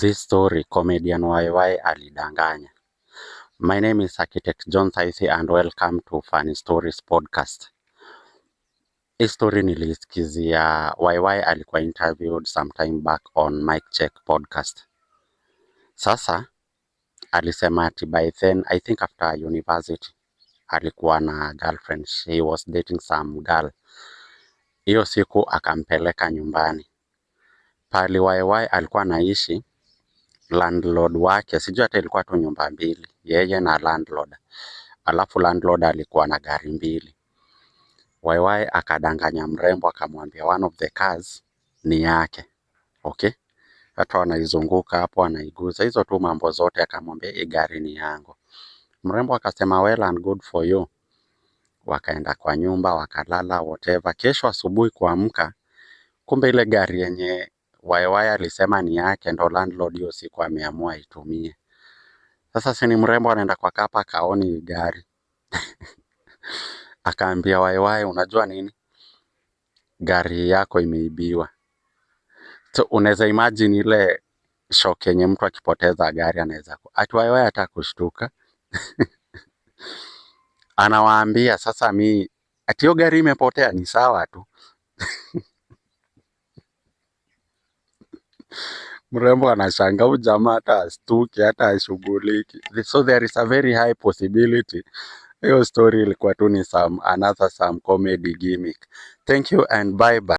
This story comedian YY alidanganya. My name is Architect John Saisi and welcome to Funny Stories podcast. Hii story nilisikizia YY alikuwa interviewed sometime back on Mic Check podcast. Sasa alisema ati by then I think after university alikuwa na girlfriend, she was dating some girl. Hiyo siku akampeleka nyumbani. Pali YY alikuwa anaishi, landlord wake, sijui hata ilikuwa tu nyumba mbili, yeye na landlord. Alafu landlord alikuwa na gari mbili. YY akadanganya mrembo akamwambia one of the cars ni yake. Okay? Hata anaizunguka hapo anaiguza hizo tu mambo zote, akamwambia hii gari ni yangu. Mrembo akasema well and good for you. Wakaenda kwa nyumba wakalala whatever. Kesho asubuhi kuamka, kumbe ile gari yenye YY alisema ni yake ndo landlord hiyo siku ameamua itumie. Sasa si ni mrembo anaenda kwa kapa kaoni gari. Akaambia YY unajua nini? Gari yako imeibiwa. So unaweza imagine ile shock yenye mtu akipoteza gari anaweza ati YY hata kushtuka. Anawaambia sasa ati hiyo gari imepotea ni sawa tu. Mrembo anashangaa huyu jamaa hata astuki hata ashughuliki. So there is a very high possibility hiyo story ilikuwa tu ni some comedy gimmick. Thank you and bye bye.